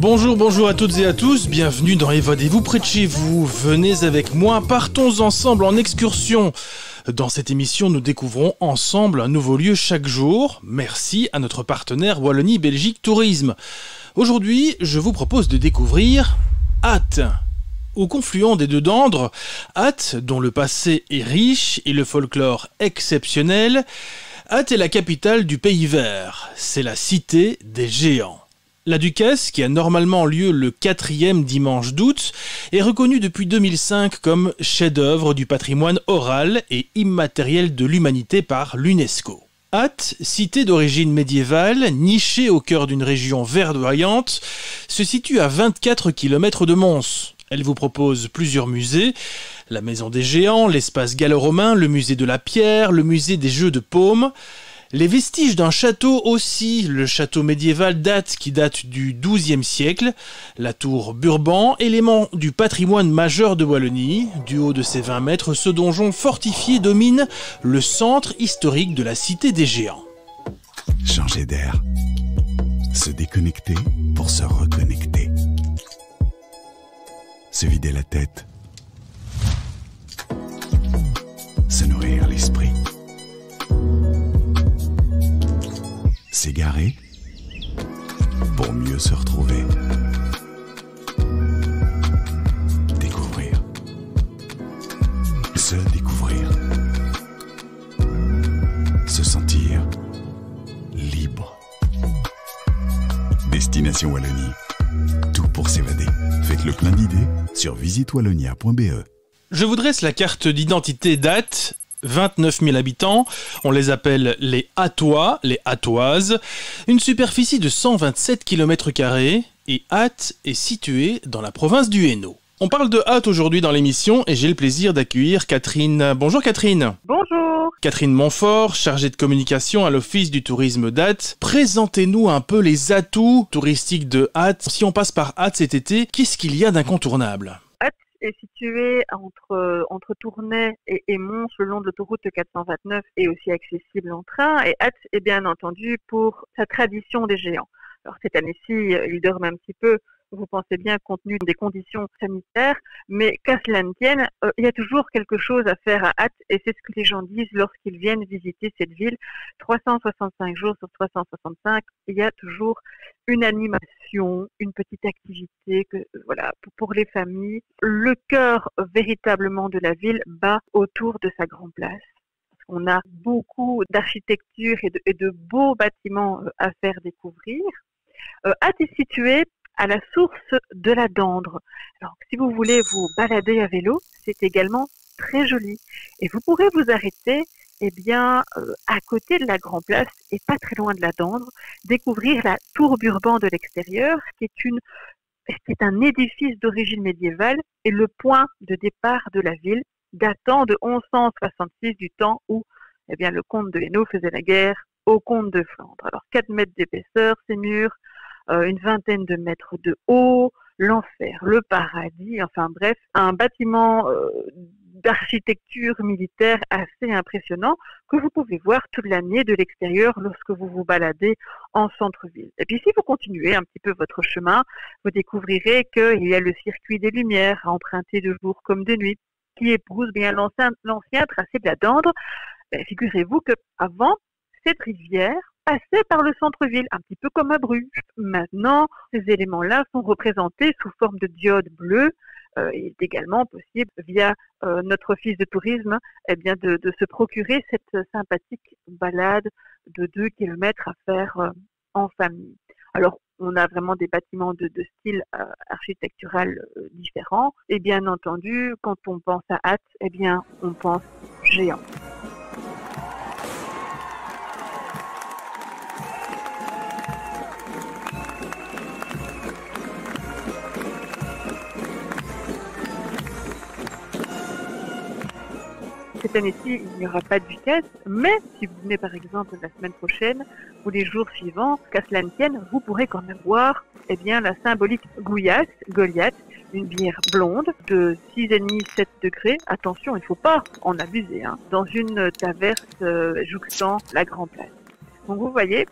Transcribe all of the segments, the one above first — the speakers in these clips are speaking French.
Bonjour à toutes et à tous, bienvenue dans Évadez-vous près de chez vous. Venez avec moi, partons ensemble en excursion. Dans cette émission, nous découvrons ensemble un nouveau lieu chaque jour. Merci à notre partenaire Wallonie-Belgique Tourisme. Aujourd'hui, je vous propose de découvrir Ath. Au confluent des deux Dandres, Ath, dont le passé est riche et le folklore exceptionnel, Ath est la capitale du Pays Vert. C'est la cité des géants. La Ducasse, qui a normalement lieu le 4e dimanche d'août, est reconnue depuis 2005 comme chef-d'œuvre du patrimoine oral et immatériel de l'humanité par l'UNESCO. Ath, cité d'origine médiévale, nichée au cœur d'une région verdoyante, se situe à 24 km de Mons. Elle vous propose plusieurs musées, la Maison des Géants, l'espace gallo-romain, le musée de la pierre, le musée des jeux de paume. Les vestiges d'un château aussi, le château médiéval d'Ath qui date du XIIe siècle, la tour Burban, élément du patrimoine majeur de Wallonie. Du haut de ses 20 mètres, ce donjon fortifié domine le centre historique de la cité des géants. Changer d'air, se déconnecter pour se reconnecter, se vider la tête, se nourrir l'esprit. S'égarer pour mieux se retrouver. Découvrir. Se découvrir. Se sentir libre. Destination Wallonie. Tout pour s'évader. Faites le plein d'idées sur visitewallonia.be. Je vous dresse la carte d'identité d'Ath. 29 000 habitants, on les appelle les Athois, les Athoises, une superficie de 127 km² et Ath est située dans la province du Hainaut. On parle de Ath aujourd'hui dans l'émission et j'ai le plaisir d'accueillir Catherine. Bonjour Catherine. Bonjour. Catherine Montfort, chargée de communication à l'Office du tourisme d'Ath. Présentez-nous un peu les atouts touristiques de Ath. Si on passe par Ath cet été, qu'est-ce qu'il y a d'incontournable ? Est situé entre Tournai et Mons, le long de l'autoroute 429, et aussi accessible en train. Et Ath est bien entendu pour sa tradition des géants. Alors cette année-ci, il dorment un petit peu, vous pensez bien, compte tenu des conditions sanitaires, mais qu'à cela ne tienne, il y a toujours quelque chose à faire à Ath, et c'est ce que les gens disent lorsqu'ils viennent visiter cette ville. 365 jours sur 365, il y a toujours une animation, une petite activité pour les familles. Le cœur véritablement de la ville bat autour de sa grande place. On a beaucoup d'architecture et de beaux bâtiments à faire découvrir. Ath est situé à la source de la Dandre. Alors, si vous voulez vous balader à vélo, c'est également très joli. Et vous pourrez vous arrêter, à côté de la Grand Place et pas très loin de la Dandre, découvrir la tour Burban de l'extérieur, qui est un édifice d'origine médiévale et le point de départ de la ville, datant de 1166, du temps où, le comte de Hainaut faisait la guerre au comte de Flandre. Alors, 4 mètres d'épaisseur, ces murs, une vingtaine de mètres de haut, l'enfer, le paradis, enfin bref, un bâtiment d'architecture militaire assez impressionnant que vous pouvez voir toute l'année de l'extérieur lorsque vous vous baladez en centre-ville. Et puis si vous continuez un petit peu votre chemin, vous découvrirez qu'il y a le circuit des Lumières à emprunter de jour comme de nuit, qui épouse bien l'ancien tracé de la Dandre. Figurez-vous qu'avant, cette rivière passait par le centre-ville, un petit peu comme à Bruges. Maintenant, ces éléments-là sont représentés sous forme de diodes bleues. Il est également possible, via notre office de tourisme, de se procurer cette sympathique balade de 2 km à faire en famille. Alors, on a vraiment des bâtiments de style architectural différents. Et bien entendu, quand on pense à Ath, on pense géant. Cette année-ci, il n'y aura pas de Ducasse, mais si vous venez par exemple la semaine prochaine ou les jours suivants, qu'à cela ne tienne, vous pourrez quand même boire la symbolique Gouillasse, Goliath, une bière blonde de 6,5-7 degrés. Attention, il ne faut pas en abuser, dans une taverse jouxtant la Grand Place. Donc vous voyez,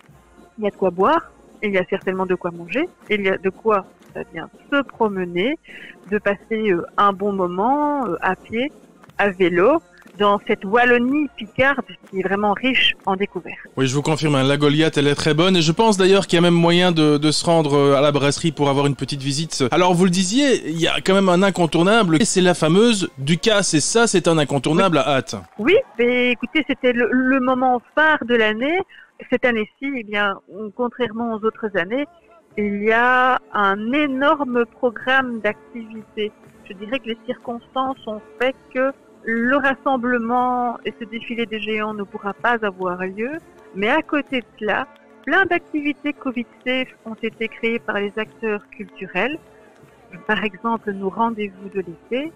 il y a de quoi boire, il y a certainement de quoi manger, il y a de quoi se promener, de passer un bon moment à pied, à vélo, dans cette Wallonie picarde qui est vraiment riche en découvertes. Oui, je vous confirme, la Goliath, elle est très bonne. Et je pense d'ailleurs qu'il y a même moyen de se rendre à la brasserie pour avoir une petite visite. Alors, vous le disiez, il y a quand même un incontournable. Et c'est la fameuse Ducasse. Et ça, c'est un incontournable à Ath. Oui, mais écoutez, c'était le moment phare de l'année. Cette année-ci, eh bien, contrairement aux autres années, il y a un énorme programme d'activités. Je dirais que les circonstances ont fait que le rassemblement et ce défilé des géants ne pourra pas avoir lieu, mais à côté de cela, plein d'activités Covid-safe ont été créées par les acteurs culturels. Par exemple, nos rendez-vous de l'été.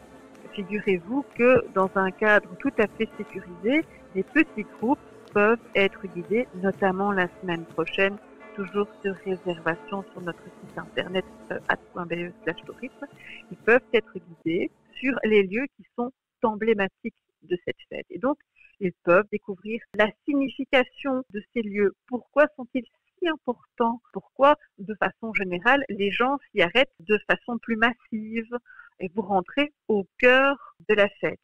Figurez-vous que dans un cadre tout à fait sécurisé, les petits groupes peuvent être guidés, notamment la semaine prochaine, toujours sur réservation sur notre site internet ath.be/tourisme. Ils peuvent être guidés sur les lieux qui sont emblématiques de cette fête. Et donc, ils peuvent découvrir la signification de ces lieux. Pourquoi sont-ils si importants? Pourquoi, de façon générale, les gens s'y arrêtent de façon plus massive? Et vous rentrez au cœur de la fête.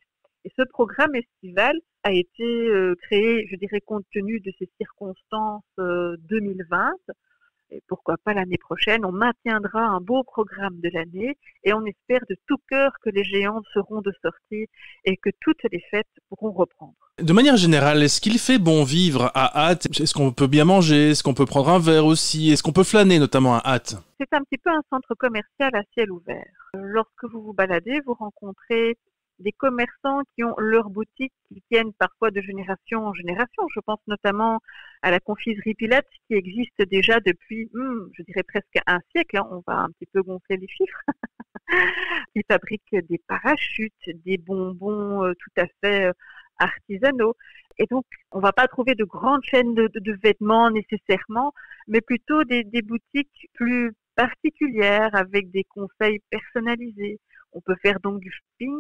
Et ce programme estival a été créé, je dirais, compte tenu de ces circonstances 2020. Et pourquoi pas l'année prochaine, on maintiendra un beau programme de l'année et on espère de tout cœur que les géants seront de sortie et que toutes les fêtes pourront reprendre. De manière générale, est-ce qu'il fait bon vivre à Ath? Est-ce qu'on peut bien manger? Est-ce qu'on peut prendre un verre aussi? Est-ce qu'on peut flâner notamment à Ath? C'est un petit peu un centre commercial à ciel ouvert. Lorsque vous vous baladez, vous rencontrez des commerçants qui ont leur boutique, qui tiennent parfois de génération en génération. Je pense notamment à la confiserie Pilate qui existe déjà depuis, je dirais presque un siècle. On va un petit peu gonfler les chiffres. Ils fabriquent des parachutes, des bonbons tout à fait artisanaux. Et donc, on ne va pas trouver de grandes chaînes de vêtements nécessairement, mais plutôt des boutiques plus particulières avec des conseils personnalisés. On peut faire donc du shopping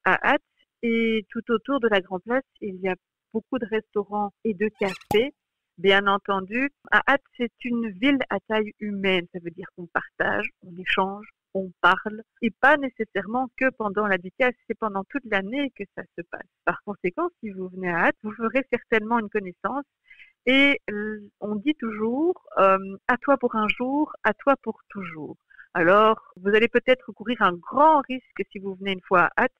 à Ath et tout autour de la Grande Place, il y a beaucoup de restaurants et de cafés. Bien entendu, à Ath, c'est une ville à taille humaine. Ça veut dire qu'on partage, on échange, on parle, et pas nécessairement que pendant la Ducasse, c'est pendant toute l'année que ça se passe. Par conséquent, si vous venez à Ath, vous ferez certainement une connaissance. Et on dit toujours, à toi pour un jour, à toi pour toujours. Alors, vous allez peut-être courir un grand risque si vous venez une fois à Ath,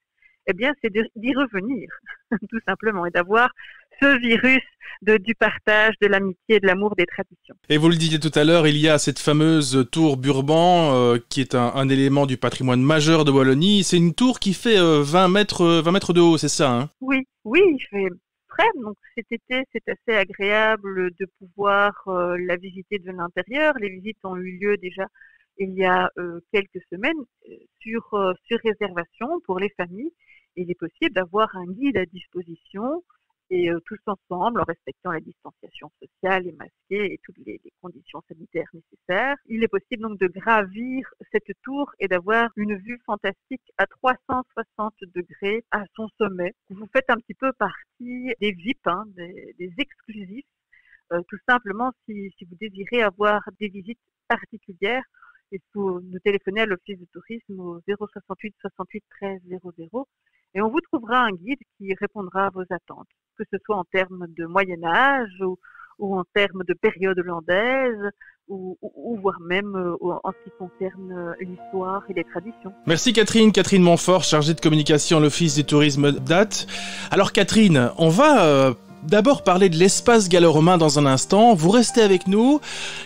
eh bien, c'est d'y revenir, tout simplement, et d'avoir ce virus du partage, de l'amitié, de l'amour, des traditions. Et vous le disiez tout à l'heure, il y a cette fameuse tour Burban, qui est un élément du patrimoine majeur de Wallonie. C'est une tour qui fait 20 mètres de haut, c'est ça, hein? Oui, il fait frais, donc cet été, c'est assez agréable de pouvoir la visiter de l'intérieur. Les visites ont eu lieu déjà il y a quelques semaines sur réservation pour les familles. Il est possible d'avoir un guide à disposition et tous ensemble, en respectant la distanciation sociale et masquée et toutes les conditions sanitaires nécessaires. Il est possible donc de gravir cette tour et d'avoir une vue fantastique à 360 degrés à son sommet. Vous faites un petit peu partie des VIP, des exclusifs. Tout simplement, si vous désirez avoir des visites particulières, il faut nous téléphoner à l'Office de tourisme au 068 68 13 00 et on vous trouvera un guide qui répondra à vos attentes, que ce soit en termes de Moyen-Âge ou en termes de période hollandaise ou voire même en ce qui concerne l'histoire et les traditions. Merci Catherine Montfort, chargée de communication à l'Office du tourisme d'Ath. Alors Catherine, on va d'abord parler de l'espace gallo-romain dans un instant. Vous restez avec nous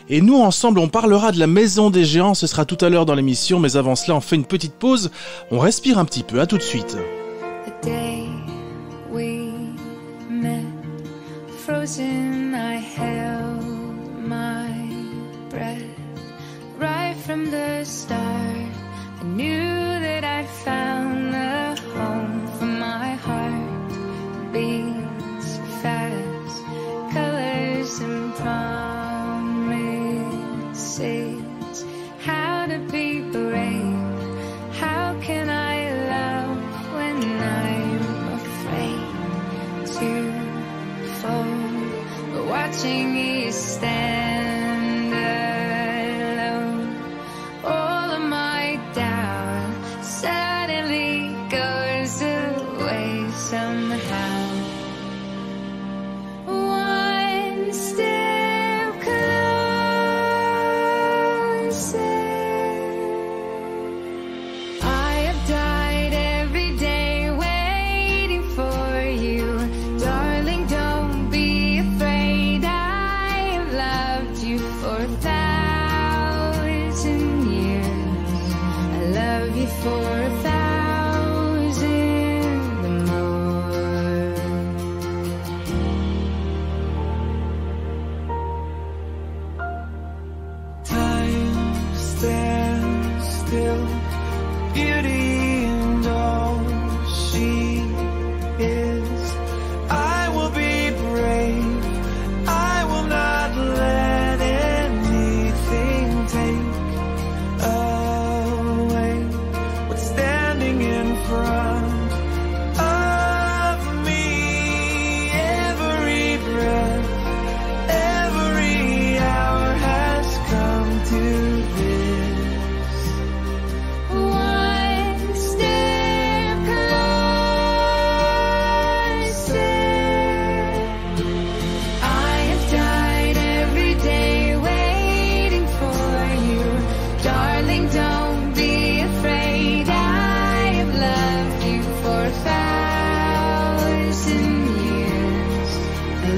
et nous ensemble on parlera de la Maison des Géants. Ce sera tout à l'heure dans l'émission, mais avant cela on fait une petite pause. On respire un petit peu. À tout de suite. The day we met, frozen, I held my breath. Right from the start, I knew that I'd found the home for my heart. Beats fast, colors and promises. How to be brave, how can I love when I'm afraid to fall? But watching you stand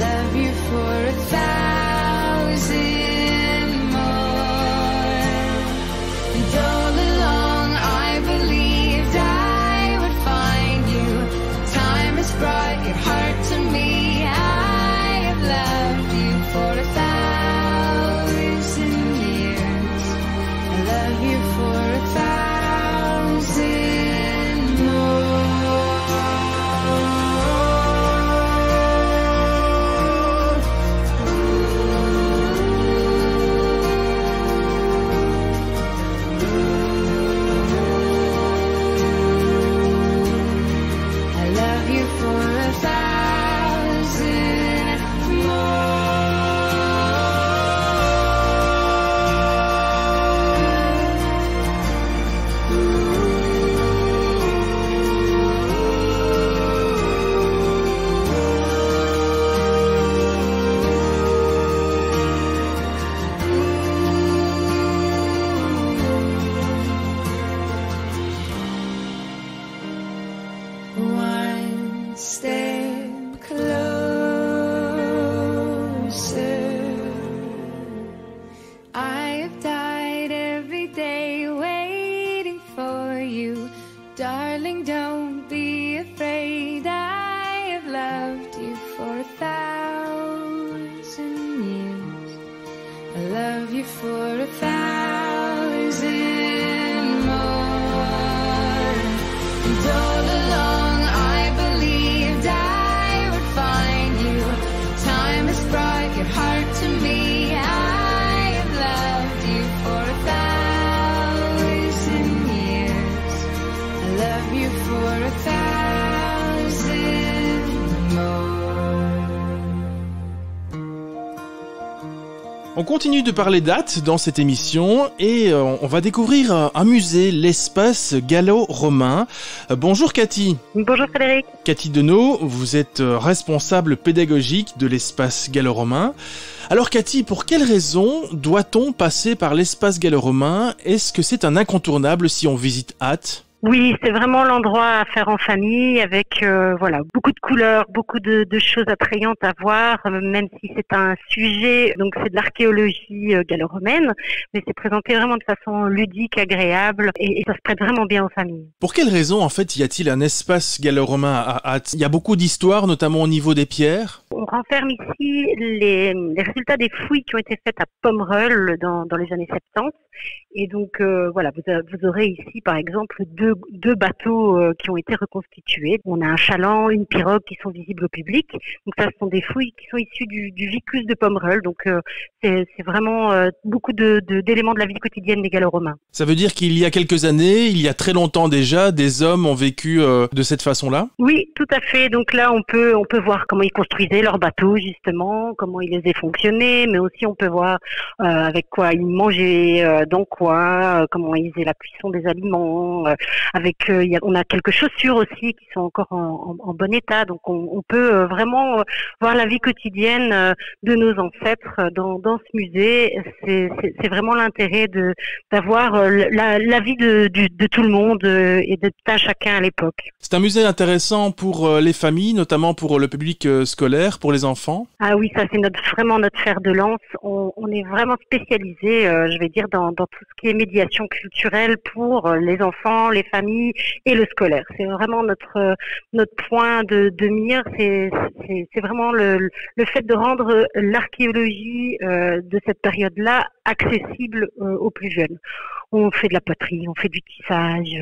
love you for 1,000 more. And all along I believed I would find you. Time has brought your heart to me. I have loved you for 1,000 years. I love you for 1,000 more. I love you for 1,000 One step closer. I have died every day waiting for you. Darling, don't be afraid. I have loved you for 1,000 years. I love you for 1,000 more. And all along I believed I would find you. Time has brought your heart to me. I have loved you for 1,000 years. I love you for 1,000 more. On continue de parler dates dans cette émission et on va découvrir un musée, l'espace gallo-romain. Bonjour Cathy. Bonjour Frédéric. Cathy Denot, vous êtes responsable pédagogique de l'espace gallo-romain. Alors Cathy, pour quelles raisons doit-on passer par l'espace gallo-romain? Est-ce que c'est un incontournable si on visite Ath? Oui, c'est vraiment l'endroit à faire en famille avec voilà, beaucoup de couleurs, beaucoup de choses attrayantes à voir, même si c'est un sujet, donc c'est de l'archéologie gallo-romaine, mais c'est présenté vraiment de façon ludique, agréable et ça se prête vraiment bien aux familles. Pour quelles raisons en fait y a-t-il un espace gallo-romain à Ath? Il y a beaucoup d'histoires, notamment au niveau des pierres. On renferme ici les résultats des fouilles qui ont été faites à Pomerol dans les années 70. Et donc voilà, vous aurez ici par exemple deux bateaux qui ont été reconstitués. On a un chaland, une pirogue qui sont visibles au public. Donc ça, ce sont des fouilles qui sont issues du vicus de Pomerol. Donc c'est vraiment beaucoup d'éléments de la vie quotidienne des Gallo-Romains. Ça veut dire qu'il y a quelques années, il y a très longtemps déjà, des hommes ont vécu de cette façon-là? Oui, tout à fait. Donc là, on peut voir comment ils construisaient leurs bateaux justement, comment ils les faisaient fonctionner, mais aussi on peut voir avec quoi ils mangeaient, dans quoi, comment ils faisaient la cuisson des aliments. On a quelques chaussures aussi qui sont encore en bon état. Donc on peut vraiment voir la vie quotidienne de nos ancêtres dans ce musée. C'est vraiment l'intérêt d'avoir la vie de tout le monde et de tout un chacun à l'époque. C'est un musée intéressant pour les familles, notamment pour le public scolaire, pour les enfants. Ah oui, ça c'est vraiment notre fer de lance. On est vraiment spécialisé, je vais dire, dans tout ce qui est médiation culturelle pour les enfants, les familles et le scolaire. C'est vraiment notre point de mire. C'est vraiment le fait de rendre l'archéologie de cette période-là accessible aux plus jeunes. On fait de la poterie, on fait du tissage,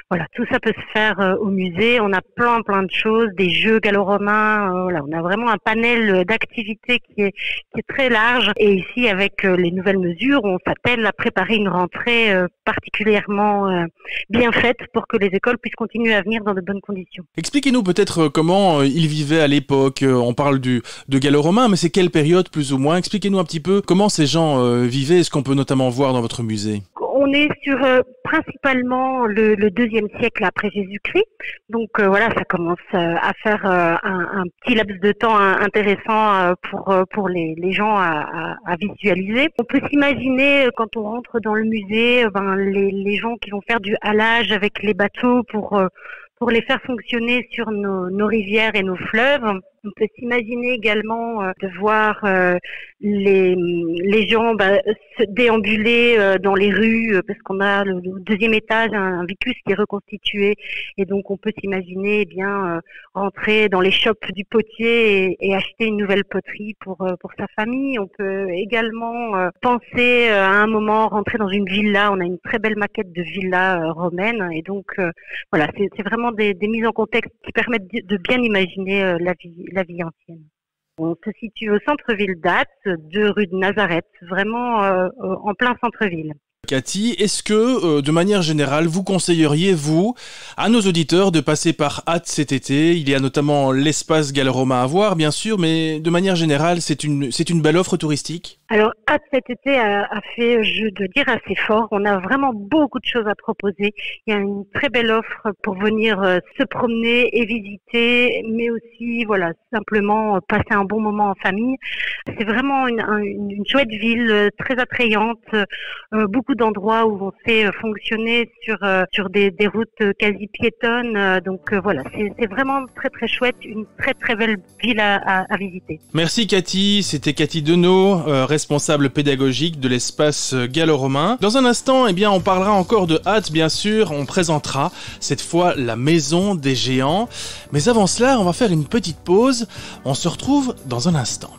voilà, tout ça peut se faire au musée. On a plein de choses, des jeux gallo-romains, voilà, on a vraiment un panel d'activités qui est très large. Et ici, avec les nouvelles mesures, on s'attelle à préparer une rentrée particulièrement bien faite pour que les écoles puissent continuer à venir dans de bonnes conditions. Expliquez-nous peut-être comment ils vivaient à l'époque. On parle de gallo-romain, mais c'est quelle période plus ou moins? Expliquez-nous un petit peu comment ces gens vivaient, ce qu'on peut notamment voir dans votre musée. On est sur principalement le 2e siècle après Jésus-Christ. Donc voilà, ça commence à faire un petit laps de temps intéressant pour les gens à visualiser. On peut s'imaginer quand on rentre dans le musée, les gens qui vont faire du halage avec les bateaux pour les faire fonctionner sur nos rivières et nos fleuves. On peut s'imaginer également de voir les gens se déambuler dans les rues parce qu'on a le deuxième étage, un vicus qui est reconstitué, et donc on peut s'imaginer rentrer dans les shops du potier et acheter une nouvelle poterie pour sa famille. On peut également penser à un moment rentrer dans une villa. On a une très belle maquette de villa romaine, et donc voilà, c'est vraiment des mises en contexte qui permettent de bien imaginer la vie ancienne. On se situe au centre-ville d'Ath, 2 rue de Nazareth, vraiment en plein centre-ville. Cathy, est-ce que, de manière générale, vous conseilleriez, vous, à nos auditeurs de passer par Ath cet été? Il y a notamment l'espace gallo-romain à voir, bien sûr, mais de manière générale, c'est une belle offre touristique? Alors, Ath cet été a fait, je dois dire, assez fort. On a vraiment beaucoup de choses à proposer. Il y a une très belle offre pour venir se promener et visiter, mais aussi, voilà, simplement passer un bon moment en famille. C'est vraiment une chouette ville, très attrayante, beaucoup d'endroits où on sait fonctionner sur des routes quasi piétonnes. Donc voilà, c'est vraiment très très chouette, une très très belle ville à visiter. Merci Cathy, c'était Cathy Denot, responsable pédagogique de l'espace gallo-romain. Dans un instant, on parlera encore de Ath, bien sûr. On présentera cette fois la maison des géants. Mais avant cela, on va faire une petite pause. On se retrouve dans un instant.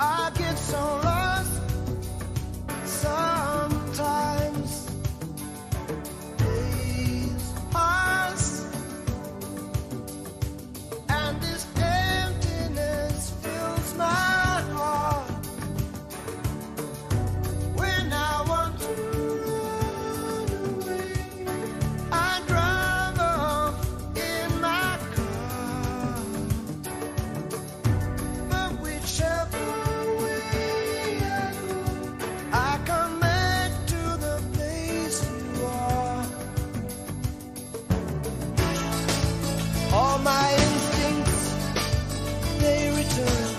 I get so lost sometimes. Days pass and this emptiness fills my heart. When I want to run away, I drive off in my car. But whichever I come back to the place you are. All my instincts, they return.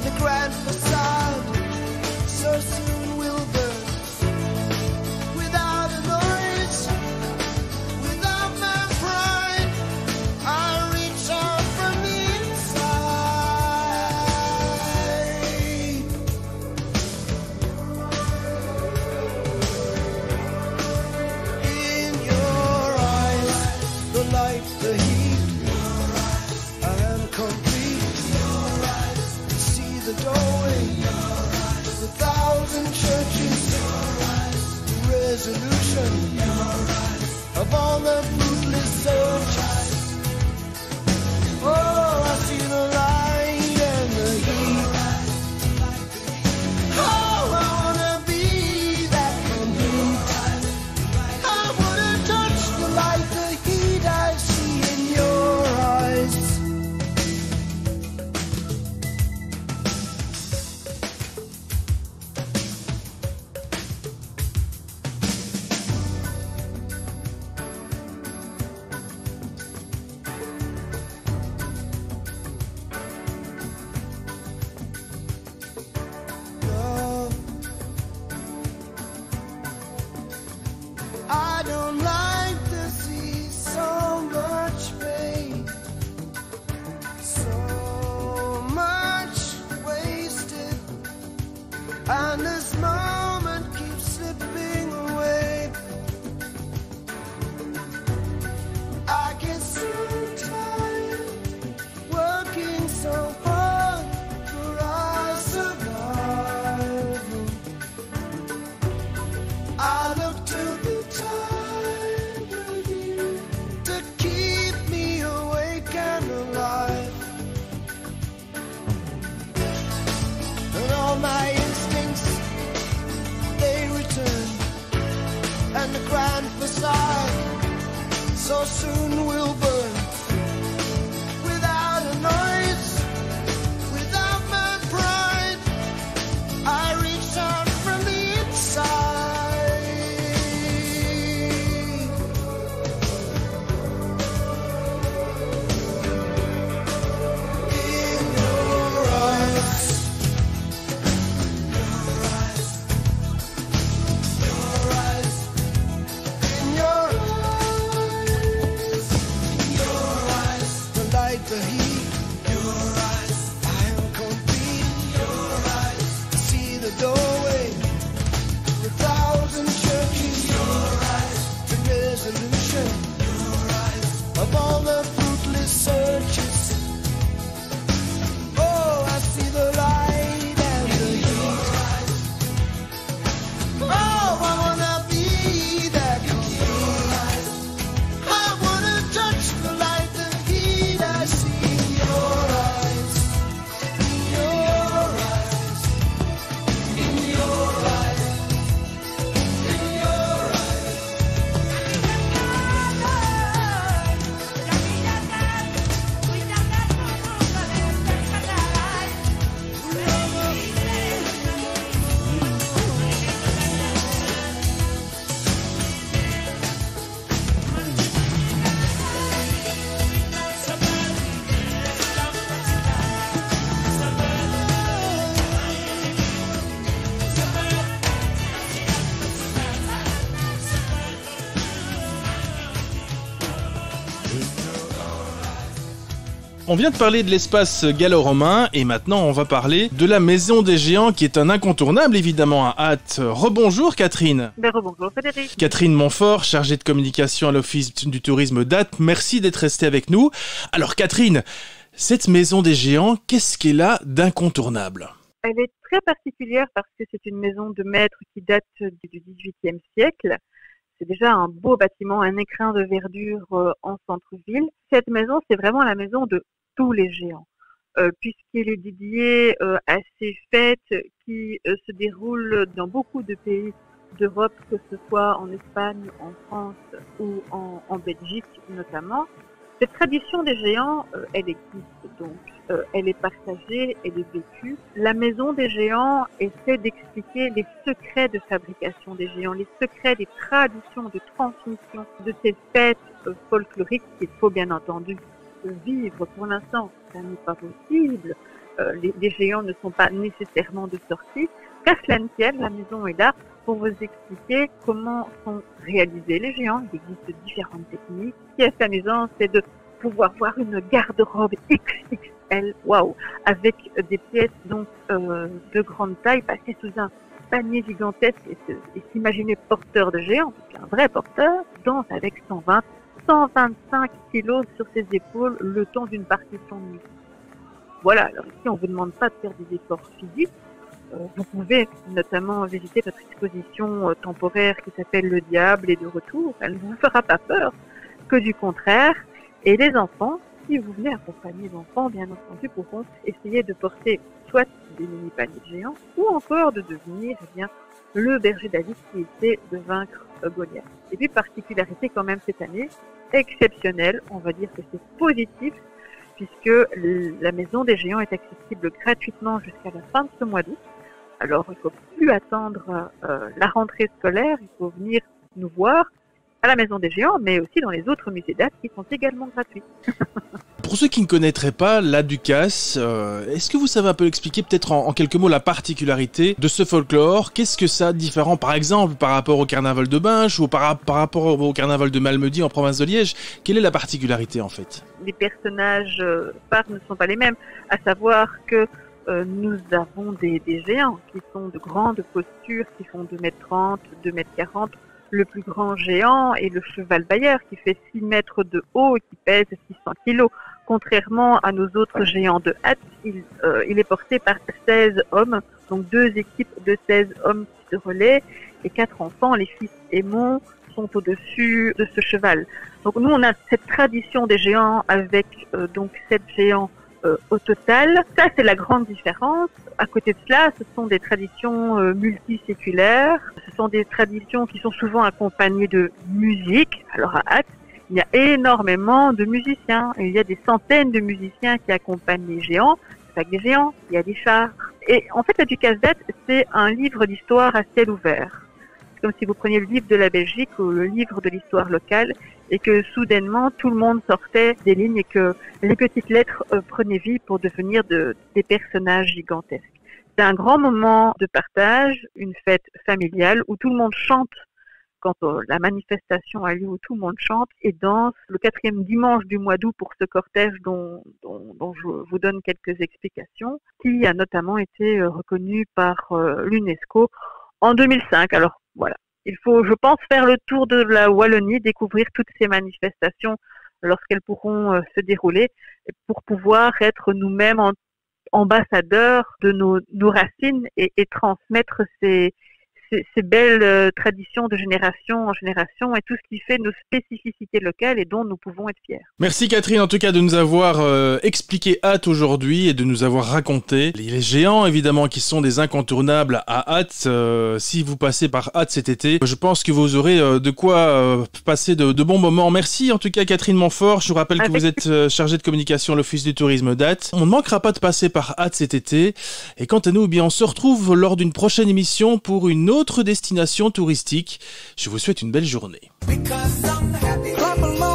The grand facade so soon will burn. Without a noise, without my pride, I reach out from the inside. In your eyes, the light, the heat, and complete. See the doorway, the 1,000 churches, the resolution of all the fruitless search. Oh, I see the light and the heat. Oh, I wanna be that complete. I wanna touch the light, the heat I see in your eyes. Love, I don't like to see so much pain, so much wasted, and this moment keeps slipping away. I get so tired working so hard for our survival. I look to the tide with you to keep me awake and alive. And all my instincts, they return. And the grand facade so soon will burn. Without a noise, without my pride, I reach out from the inside. In your eyes, your eyes, in your eyes. of all the fruitless searches. Oh, I see the light and the heat. Oh, I wanna be that complete. I wanna touch the light, the heat I see in your eyes. In your eyes. In your eyes. In your eyes. On vient de parler de l'espace gallo-romain et maintenant on va parler de la Maison des Géants qui est un incontournable évidemment à Ath. Rebonjour Catherine. Rebonjour Frédéric. Catherine Montfort, chargée de communication à l'Office du tourisme d'Ath, merci d'être restée avec nous. Alors Catherine, cette Maison des Géants, qu'est-ce qu'elle a d'incontournable ? Elle est très particulière parce que c'est une maison de maître qui date du XVIIIe siècle. C'est déjà un beau bâtiment, un écrin de verdure en centre-ville. Cette maison, c'est vraiment la maison de tous les géants, puisqu'il est dédié à ces fêtes qui se déroulent dans beaucoup de pays d'Europe, que ce soit en Espagne, en France ou en Belgique notamment. Cette tradition des géants, elle existe donc, elle est partagée, elle est vécue. La Maison des Géants essaie d'expliquer les secrets de fabrication des géants, les secrets des traditions de transmission de ces fêtes folkloriques qu'il faut bien entendu vivre. Pour l'instant, ça n'est pas possible. Les géants ne sont pas nécessairement de sortie. Qu'à cela ne tienne, la maison est là pour vous expliquer comment sont réalisés les géants. Il existe différentes techniques. Ce qui est amusant, c'est de pouvoir voir une garde-robe XXL, waouh, avec des pièces donc de grande taille passées sous un panier gigantesque et s'imaginer porteur de géants, un vrai porteur, danse avec 125 kilos sur ses épaules le temps d'une partition de musique. Voilà, alors ici on vous demande pas de faire des efforts physiques. Vous pouvez notamment visiter notre exposition temporaire qui s'appelle Le Diable est de retour. Elle ne vous fera pas peur, que du contraire. Et les enfants, si vous venez accompagner les enfants, bien entendu, pourront essayer de porter soit des mini-paniers géants ou encore de devenir le berger David qui essaie de vaincre Goliath. Et puis, particularité quand même cette année, exceptionnelle, on va dire que c'est positif, puisque la Maison des Géants est accessible gratuitement jusqu'à la fin de ce mois d'août. Alors, il ne faut plus attendre la rentrée scolaire, il faut venir nous voir à la Maison des Géants, mais aussi dans les autres musées d'Ath qui sont également gratuits. Pour ceux qui ne connaîtraient pas la Ducasse, est-ce que vous savez un peu expliquer peut-être en quelques mots la particularité de ce folklore ? Qu'est-ce que ça a de différent par exemple par rapport au carnaval de Binche ou par rapport au carnaval de Malmedy en province de Liège ? Quelle est la particularité en fait ? Les personnages phares ne sont pas les mêmes, à savoir que nous avons des géants qui sont de grande posture, qui font 2m30, 2m40. Le plus grand géant est le cheval Bayard qui fait 6 mètres de haut et qui pèse 600 kilos. Contrairement à nos autres géants de Ath, il est porté par 16 hommes, donc 2 équipes de 16 hommes qui se relaient et 4 enfants, les fils Aymon, sont au-dessus de ce cheval. Donc nous on a cette tradition des géants avec donc 7 géants au total. Ça c'est la grande différence. À côté de cela, ce sont des traditions multiséculaires. Ce sont des traditions qui sont souvent accompagnées de musique. Alors à Ath, il y a énormément de musiciens. Il y a des centaines de musiciens qui accompagnent les géants. C'est pas que des géants, il y a des chars. Et en fait, la Ducasse d'Ath, c'est un livre d'histoire à ciel ouvert. C'est comme si vous preniez le livre de la Belgique ou le livre de l'histoire locale et que soudainement tout le monde sortait des lignes et que les petites lettres prenaient vie pour devenir des personnages gigantesques. C'est un grand moment de partage, une fête familiale où tout le monde chante quand la manifestation a lieu, où tout le monde chante et danse le 4e dimanche du mois d'août pour ce cortège dont je vous donne quelques explications, qui a notamment été reconnu par l'UNESCO en 2005. Alors voilà. Il faut, je pense, faire le tour de la Wallonie, découvrir toutes ces manifestations lorsqu'elles pourront se dérouler, pour pouvoir être nous-mêmes ambassadeurs de nos racines et transmettre ces belles traditions de génération en génération et tout ce qui fait nos spécificités locales et dont nous pouvons être fiers. Merci Catherine en tout cas de nous avoir expliqué Ath aujourd'hui et de nous avoir raconté les géants évidemment qui sont des incontournables à Ath. Si vous passez par Ath cet été, je pense que vous aurez de quoi passer de bons moments. Merci en tout cas Catherine Montfort. Je vous rappelle que vous êtes chargée de communication à l'Office du tourisme d'Ath. On ne manquera pas de passer par Ath cet été et quant à nous, eh bien, on se retrouve lors d'une prochaine émission pour une autre destination touristique. Je vous souhaite une belle journée. Because I'm happy. Clap along.